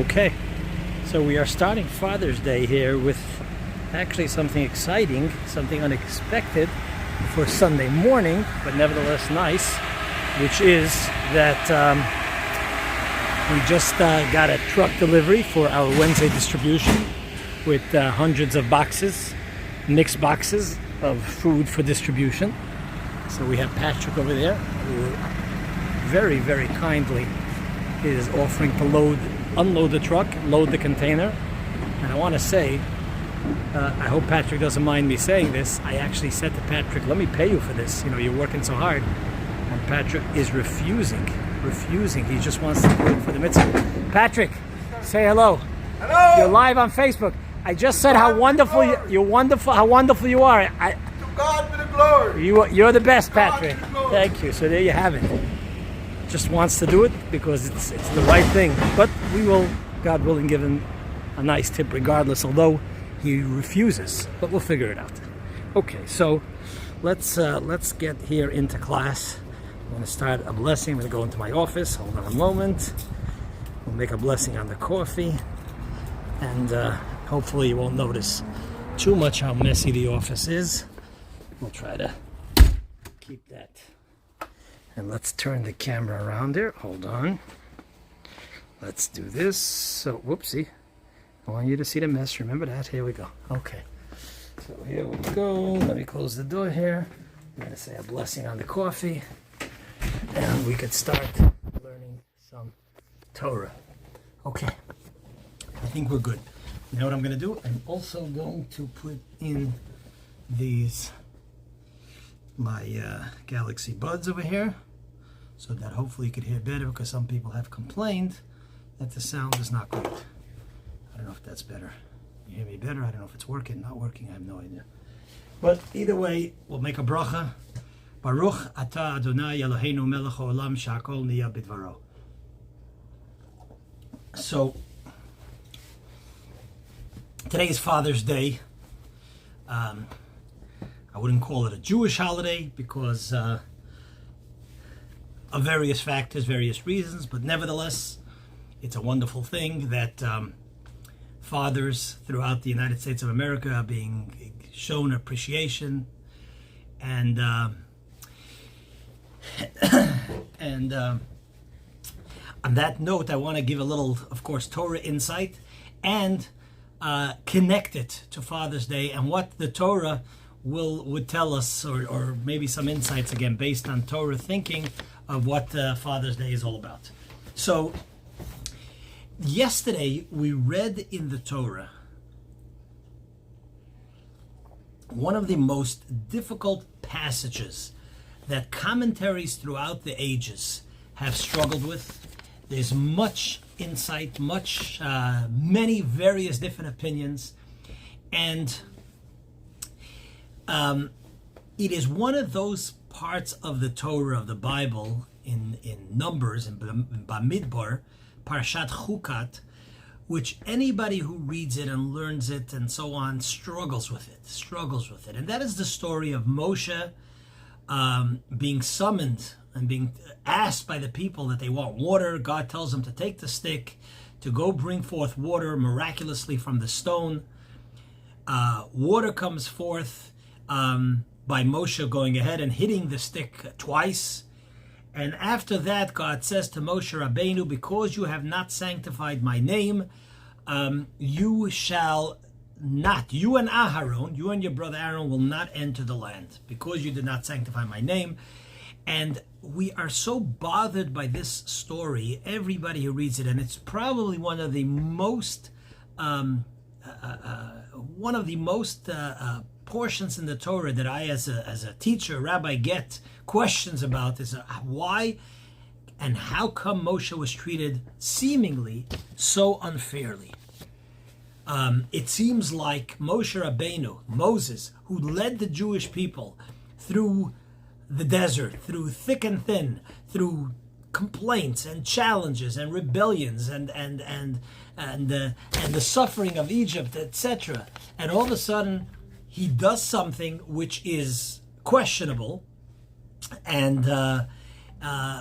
Okay, so we are starting Father's Day here with actually something exciting, something unexpected for Sunday morning, but nevertheless nice, which is that we just got a truck delivery for our Wednesday distribution with hundreds of boxes, mixed boxes of food for distribution. So we have Patrick over there, who very, very kindly is offering to unload the truck, load the container. And I want to say, I hope Patrick doesn't mind me saying this, I actually said to Patrick, let me pay you for this, you're working so hard. And Patrick is refusing. He just wants to do it for the mitzvah. Patrick, say hello. Hello. You're live on Facebook. I just said how wonderful how wonderful you are. To God be the glory. You're the best, Patrick. God be the glory. Thank you. So there you have it. Just wants to do it because it's the right thing. But we will, God willing, give him a nice tip regardless, although he refuses. But we'll figure it out. Okay, so let's get here into class. I'm going to start a blessing. I'm going to go into my office. Hold on a moment. We'll make a blessing on the coffee. And hopefully you won't notice too much how messy the office is. We'll try to keep that. And let's turn the camera around there. Hold on. Let's do this. So, whoopsie. I want you to see the mess. Remember that? Here we go. Okay. So here we go. Let me close the door here. I'm going to say a blessing on the coffee. And we could start learning some Torah. Okay. I think we're good. You know what I'm going to do? I'm also going to put in these my Galaxy Buds over here, so that hopefully you could hear better, because some people have complained that the sound is not good. I don't know if that's better. You hear me better? I don't know if it's working, not working, I have no idea. But either way, we'll make a bracha. Baruch atah Adonai Eloheinu melech haolam she'akol niya bidvaro. So, today is Father's Day. I wouldn't call it a Jewish holiday because of various factors, various reasons, but nevertheless, it's a wonderful thing that fathers throughout the United States of America are being shown appreciation. And on that note, I want to give a little, of course, Torah insight and connect it to Father's Day and what the Torah would tell us, or maybe some insights again based on Torah thinking of what Father's Day is all about. So yesterday we read in the Torah one of the most difficult passages that commentaries throughout the ages have struggled with. There's much insight, many various different opinions, and it is one of those parts of the Torah, of the Bible, in Numbers, in Bamidbar, Parashat Chukat, which anybody who reads it and learns it and so on struggles with it. And that is the story of Moshe being summoned and being asked by the people that they want water. God tells them to take the stick, to go bring forth water miraculously from the stone. Water comes forth by Moshe going ahead and hitting the stick twice. And after that, God says to Moshe Rabbeinu, because you have not sanctified my name, you shall not, you and Aharon, you and your brother Aaron will not enter the land, because you did not sanctify my name. And we are so bothered by this story, everybody who reads it, and it's probably one of the most portions in the Torah that I, as a teacher, rabbi, get questions about is why and how come Moshe was treated seemingly so unfairly. It seems like Moshe Rabbeinu, Moses, who led the Jewish people through the desert, through thick and thin, through complaints and challenges and rebellions and the suffering of Egypt, etc. And all of a sudden, he does something which is questionable, and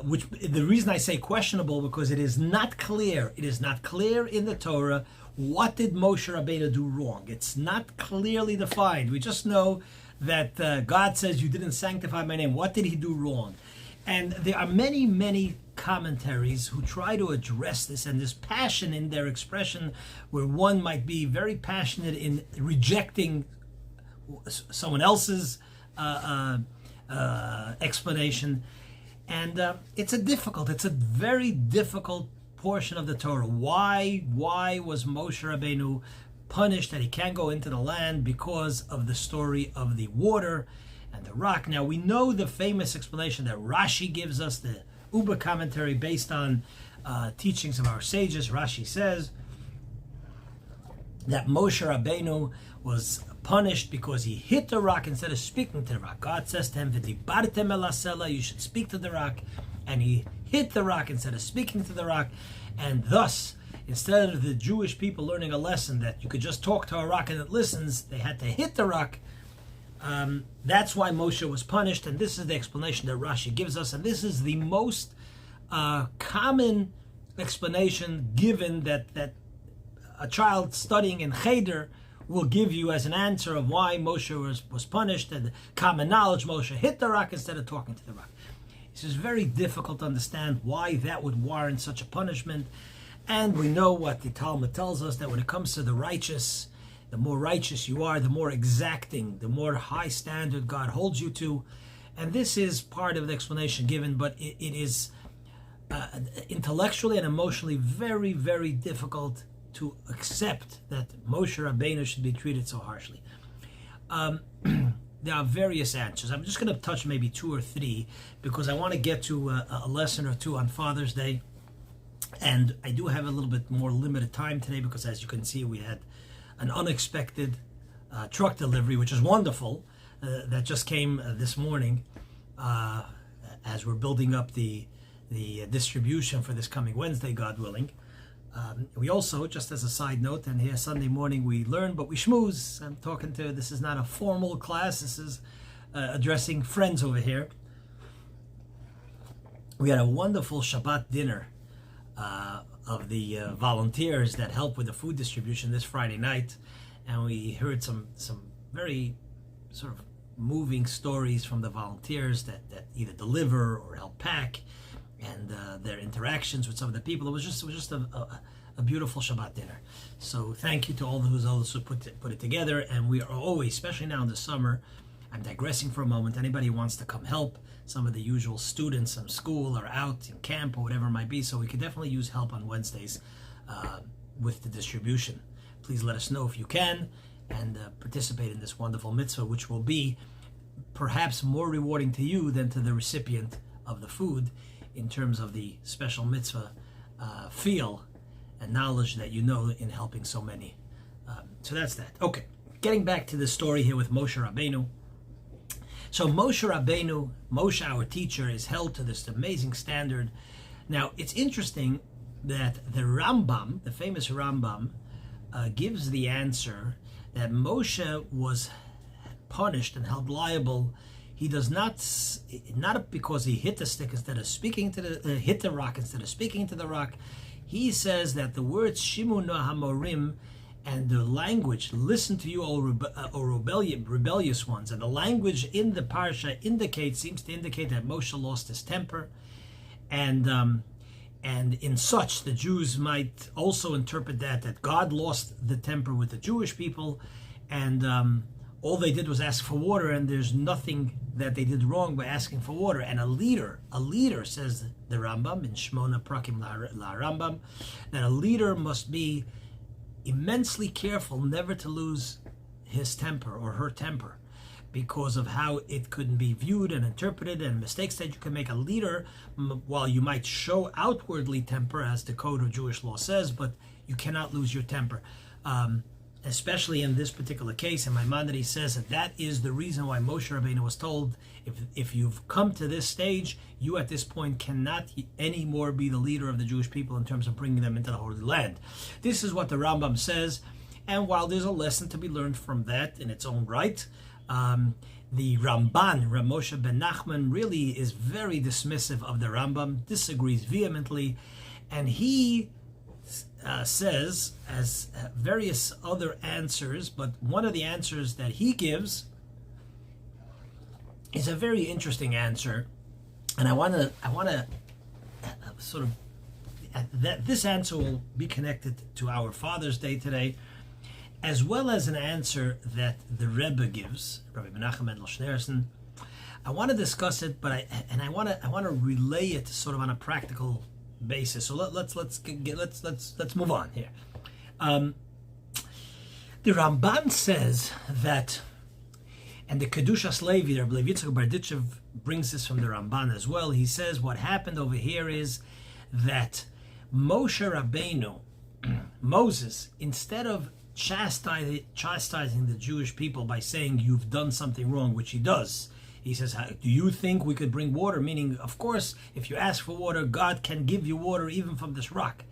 which the reason I say questionable, because it is not clear. It is not clear in the Torah what did Moshe Rabbeinu do wrong. It's not clearly defined. We just know that God says, you didn't sanctify my name. What did he do wrong? And there are many, many commentaries who try to address this, and this passion in their expression, where one might be very passionate in rejecting someone else's explanation. And it's a very difficult portion of the Torah. Why was Moshe Rabbeinu punished that he can't go into the land? Because of the story of the water and the rock. Now we know the famous explanation that Rashi gives us, the Uber commentary based on teachings of our sages. Rashi says that Moshe Rabbeinu was punished because he hit the rock instead of speaking to the rock. God says to him, "V'dibartem el hasela," you should speak to the rock, and he hit the rock instead of speaking to the rock, and thus, instead of the Jewish people learning a lesson that you could just talk to a rock and it listens, they had to hit the rock. That's why Moshe was punished, and this is the explanation that Rashi gives us, and this is the most common explanation given that a child studying in Cheder will give you as an answer of why Moshe was punished, and common knowledge, Moshe hit the rock instead of talking to the rock. It's just very difficult to understand why that would warrant such a punishment. And we know what the Talmud tells us, that when it comes to the righteous, the more righteous you are, the more exacting, the more high standard God holds you to. And this is part of the explanation given, but it is intellectually and emotionally very, very difficult to accept that Moshe Rabbeinu should be treated so harshly. There are various answers. I'm just going to touch maybe two or three, because I want to get to a lesson or two on Father's Day. And I do have a little bit more limited time today, because as you can see, we had an unexpected truck delivery, which is wonderful, that just came this morning as we're building up the distribution for this coming Wednesday, God willing. We also, just as a side note, and here Sunday morning we learn, but we schmooze. I'm talking to, this is not a formal class, this is addressing friends over here. We had a wonderful Shabbat dinner of the volunteers that help with the food distribution this Friday night, and we heard some very sort of moving stories from the volunteers that either deliver or help pack, and their interactions with some of the people. It was just a beautiful Shabbat dinner. So thank you to all those who put it together. And we are always, especially now in the summer, I'm digressing for a moment, anybody who wants to come help, some of the usual students from school are out in camp or whatever it might be, so we could definitely use help on Wednesdays with the distribution. Please let us know if you can, and participate in this wonderful mitzvah, which will be perhaps more rewarding to you than to the recipient of the food, in terms of the special mitzvah feel and knowledge that you know in helping so many. So that's that. Okay, getting back to the story here with Moshe Rabbeinu. So Moshe Rabbeinu, Moshe, our teacher, is held to this amazing standard. Now, it's interesting that the Rambam, the famous Rambam, gives the answer that Moshe was punished and held liable. He does not because he hit the stick instead of speaking to hit the rock instead of speaking to the rock. He says that the words Shimu Hamorim and the language, listen to you, all rebellious ones, and the language in the parsha seems to indicate that Moshe lost his temper, and in such the Jews might also interpret that God lost the temper with the Jewish people, and all they did was ask for water, and there's nothing that they did wrong by asking for water. And a leader, says the Rambam in Shmona Prakim La Rambam, that a leader must be immensely careful never to lose his temper or her temper, because of how it could be viewed and interpreted, and mistakes that you can make. A leader, while you might show outwardly temper, as the code of Jewish law says, but you cannot lose your temper. Especially in this particular case, and Maimonides says that is the reason why Moshe Rabbeinu was told, if you've come to this stage, you at this point cannot anymore be the leader of the Jewish people in terms of bringing them into the Holy Land. This is what the Rambam says, and while there's a lesson to be learned from that in its own right, The Ramban, Rav Moshe ben Nachman, really is very dismissive of the Rambam, disagrees vehemently, and he says, as various other answers, but one of the answers that he gives is a very interesting answer, and I want to sort of that this answer will be connected to our Father's Day today, as well as an answer that the Rebbe gives, Rabbi Menachem Mendel Schneerson. I want to discuss it, but I want to relay it sort of on a practical basis. So let's move on here. The Ramban says that, and the Kedushas Levi, Rabbi Yitzchak Berditchev brings this from the Ramban as well. He says what happened over here is that Moshe Rabbeinu, Moses, instead of chastising the Jewish people by saying you've done something wrong, which he does, he says, do you think we could bring water? Meaning, of course, if you ask for water, God can give you water even from this rock.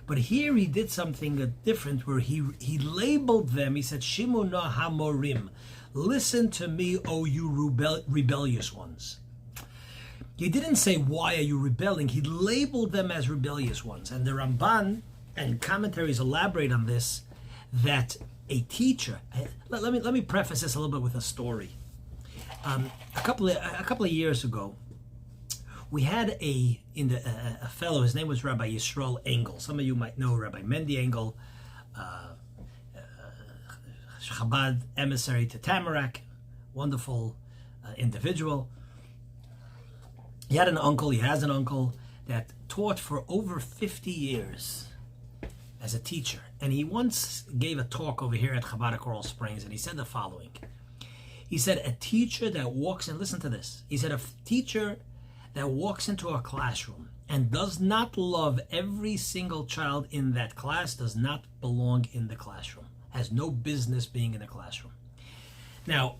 But here he did something different, where he labeled them. He said, Shimu na hamorim, listen to me, O you rebellious ones. He didn't say, why are you rebelling? He labeled them as rebellious ones. And the Ramban and commentaries elaborate on this, that a teacher, let me preface this a little bit with a story. A couple of years ago, we had a fellow. His name was Rabbi Yisrael Engel. Some of you might know Rabbi Mendy Engel, Chabad emissary to Tamarack, wonderful individual. He had an uncle. He has an uncle that taught for over 50 years as a teacher, and he once gave a talk over here at Chabad Coral Springs, and he said the following. He said, a teacher that walks in, listen to this. He said, a teacher that walks into a classroom and does not love every single child in that class does not belong in the classroom, has no business being in the classroom. Now,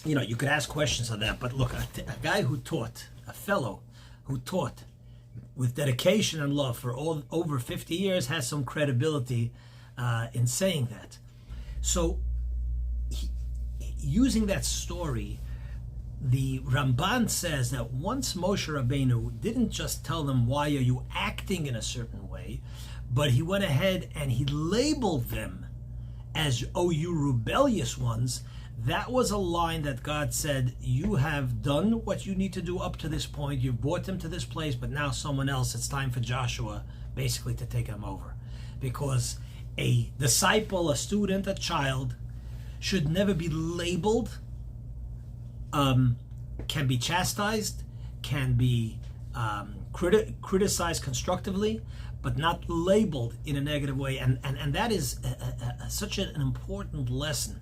you could ask questions on that, but look, a guy who taught, a fellow who taught with dedication and love for over 50 years has some credibility in saying that. So, using that story, the Ramban says that once Moshe Rabbeinu didn't just tell them, why are you acting in a certain way, but he went ahead and he labeled them as, oh, you rebellious ones. That was a line that God said, you have done what you need to do up to this point. You've brought them to this place, but now someone else, it's time for Joshua basically to take them over. Because a disciple, a student, a child should never be labeled, can be chastised, can be criticized constructively, but not labeled in a negative way. And that is such an important lesson,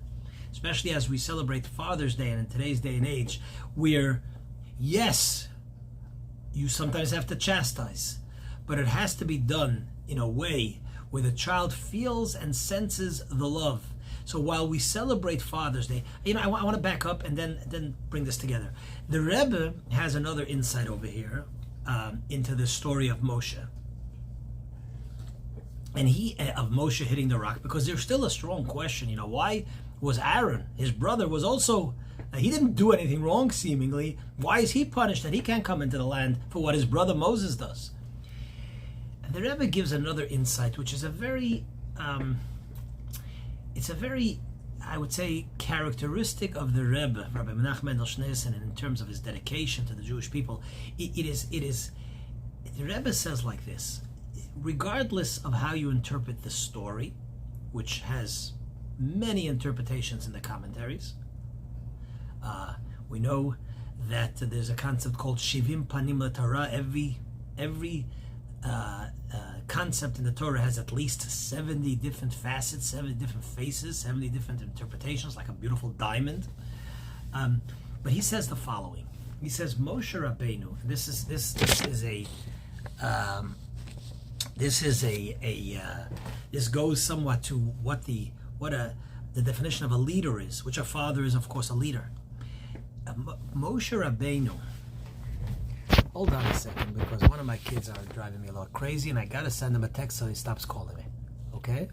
especially as we celebrate Father's Day and in today's day and age, where, yes, you sometimes have to chastise, but it has to be done in a way where the child feels and senses the love. So while we celebrate Father's Day, I want to back up and then bring this together. The Rebbe has another insight over here into the story of Moshe. And of Moshe hitting the rock, because there's still a strong question, why was Aaron, his brother, was also, he didn't do anything wrong seemingly. Why is he punished that he can't come into the land for what his brother Moses does? And the Rebbe gives another insight, which is a very, I would say, characteristic of the Rebbe, Rabbi Menachem Mendel Schneerson, and in terms of his dedication to the Jewish people. It is, the Rebbe says like this, regardless of how you interpret the story, which has many interpretations in the commentaries, we know that there's a concept called Shivim Panim LaTorah. Every concept in the Torah has at least 70 different facets, 70 different faces, 70 different interpretations, like a beautiful diamond. But he says the following. He says Moshe Rabbeinu. This goes somewhat to what the definition of a leader is, which a father is, of course, a leader. Moshe Rabbeinu. Hold on a second, because one of my kids are driving me a little crazy, and I gotta send him a text so he stops calling me. Okay?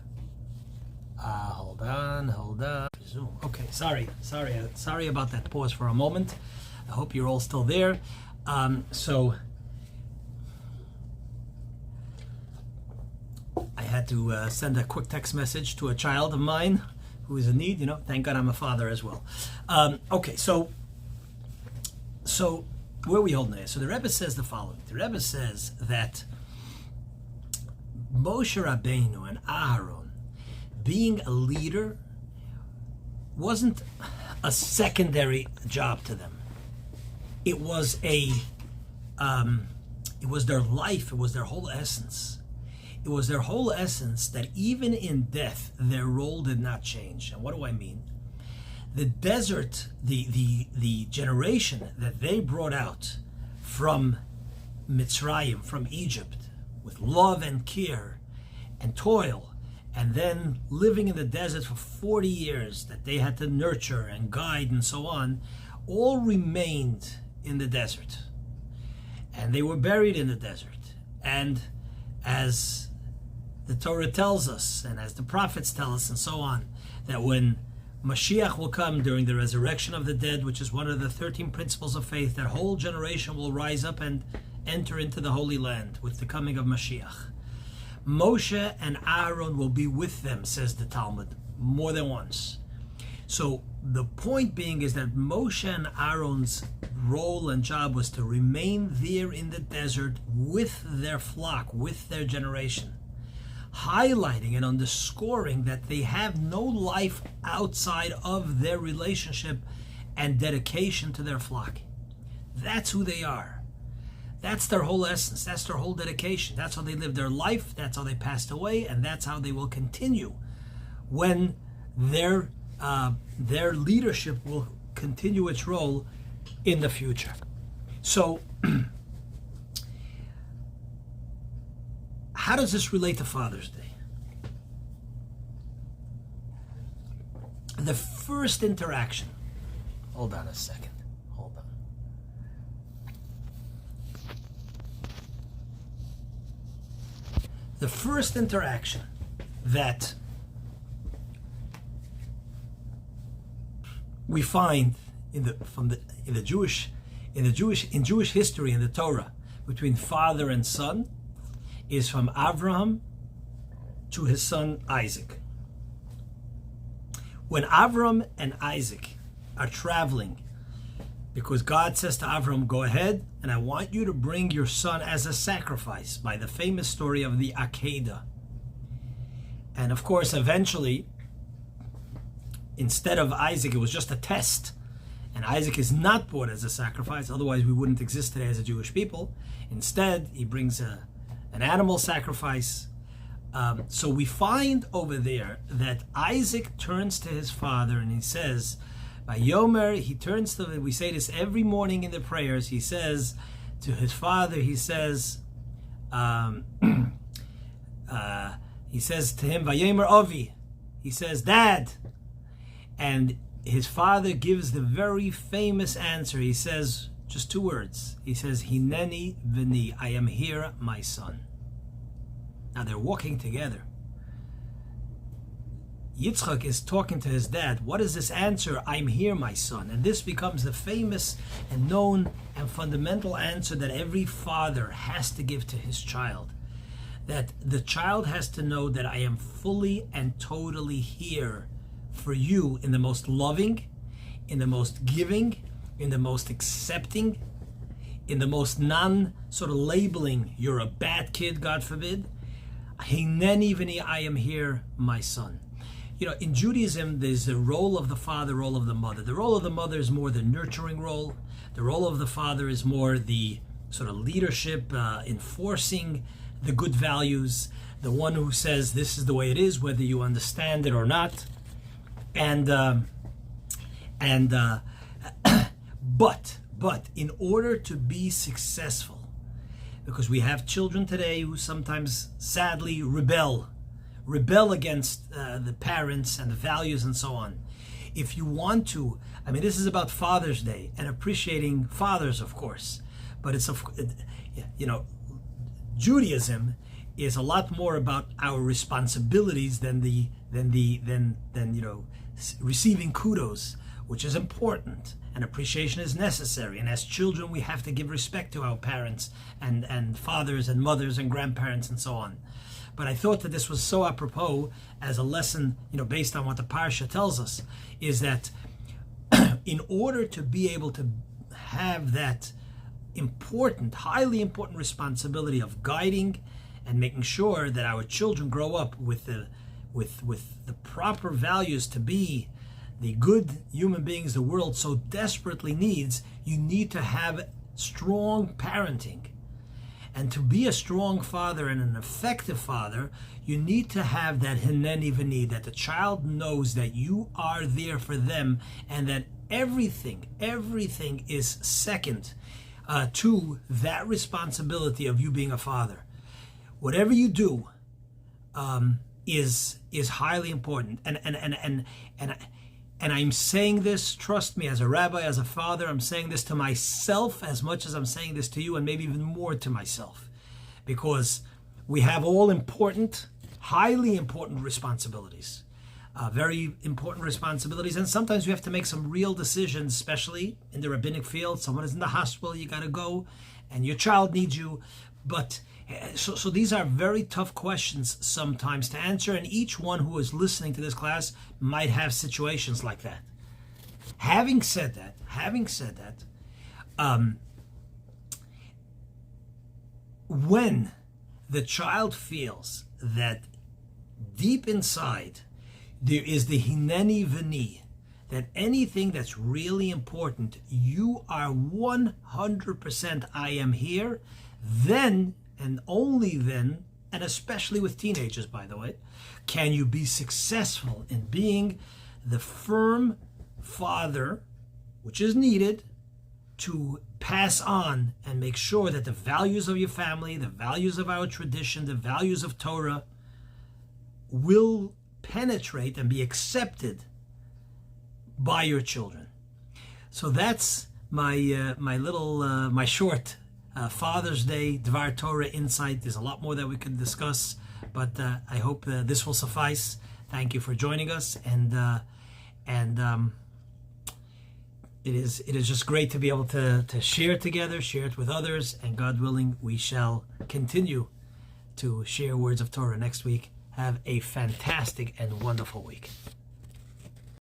Hold on. Zoom. Okay, sorry about that pause for a moment. I hope you're all still there. So I had to send a quick text message to a child of mine who is in need. Thank God I'm a father as well. Okay, so where are we holding there? So the Rebbe says the following. The Rebbe says that Moshe Rabbeinu and Aharon, being a leader, wasn't a secondary job to them. It was it was their life. It was their whole essence. It was their whole essence that even in death, their role did not change. And what do I mean? The desert, the generation that they brought out from Mitzrayim, from Egypt, with love and care and toil, and then living in the desert for 40 years that they had to nurture and guide and so on, all remained in the desert. And they were buried in the desert. And as the Torah tells us, and as the prophets tell us and so on, that when Mashiach will come during the resurrection of the dead, which is one of the 13 principles of faith, that whole generation will rise up and enter into the Holy Land with the coming of Mashiach. Moshe and Aaron will be with them, says the Talmud, more than once. So the point being is that Moshe and Aaron's role and job was to remain there in the desert with their flock, with their generation, highlighting and underscoring that they have no life outside of their relationship and dedication to their flock. That's who they are. That's their whole essence. That's their whole dedication. That's how they lived their life. That's how they passed away, and that's how they will continue when their leadership will continue its role in the future. So how does this relate to Father's Day? The first interaction. Hold on a second. Hold on. The first interaction that we find in Jewish history, in the Torah, between father and son, is from Abraham to his son Isaac. When Avram and Isaac are traveling, because God says to Avram, go ahead, and I want you to bring your son as a sacrifice, by the famous story of the Akedah. And of course, eventually, instead of Isaac, it was just a test. And Isaac is not brought as a sacrifice, otherwise we wouldn't exist today as a Jewish people. Instead, he brings an animal sacrifice. So we find over there that Isaac turns to his father and he says, by Yomer, he turns to, we say this every morning in the prayers, he says to his father, he says to him, Vayomer Ovi, he says, Dad. And his father gives the very famous answer. He says just two words. He says, Hineni v'ni, I am here, my son. Now they're walking together. Yitzchak is talking to his dad. What is this answer? I'm here, my son. And this becomes the famous and known and fundamental answer that every father has to give to his child. That the child has to know that I am fully and totally here for you in the most loving, in the most giving, in the most accepting, in the most non-sort of labeling, you're a bad kid, God forbid. Hineni v'ni, I am here, my son. You know, in Judaism, there's the role of the father, role of the mother. The role of the mother is more the nurturing role. The role of the father is more the sort of leadership, enforcing the good values. The one who says this is the way it is, whether you understand it or not. But in order to be successful, because we have children today who sometimes sadly rebel against the parents and the values and so on. If you want to, I mean, this is about Father's Day and appreciating fathers, of course, but it's, you know, Judaism is a lot more about our responsibilities than receiving kudos, which is important, and appreciation is necessary. And as children, we have to give respect to our parents and fathers and mothers and grandparents and so on. But I thought that this was so apropos as a lesson, based on what the parsha tells us, is that in order to be able to have that important, highly important responsibility of guiding and making sure that our children grow up with the proper values to be the good human beings the world so desperately needs, you need to have strong parenting. And to be a strong father and an effective father, you need to have that hineni v'ni, that the child knows that you are there for them, and that everything is second to that responsibility of you being a father. Whatever you do is highly important. And I'm saying this, trust me, as a rabbi, as a father, I'm saying this to myself as much as I'm saying this to you, and maybe even more to myself, because we have all important, highly important responsibilities, very important responsibilities, and sometimes we have to make some real decisions, especially in the rabbinic field. Someone is in the hospital, you got to go, and your child needs you. But so these are very tough questions sometimes to answer, and each one who is listening to this class might have situations like that. Having said that, when the child feels that deep inside there is the hineni v'ni, that anything that's really important, you are 100% I am here, then and only then, and especially with teenagers, by the way, can you be successful in being the firm father which is needed to pass on and make sure that the values of your family, the values of our tradition, the values of Torah will penetrate and be accepted by your children. So that's my short Father's Day Dvar Torah insight. There's a lot more that we could discuss, but I hope this will suffice. Thank you for joining us, and it is just great to be able to share it together, share it with others, and God willing, we shall continue to share words of Torah next week. Have a fantastic and wonderful week.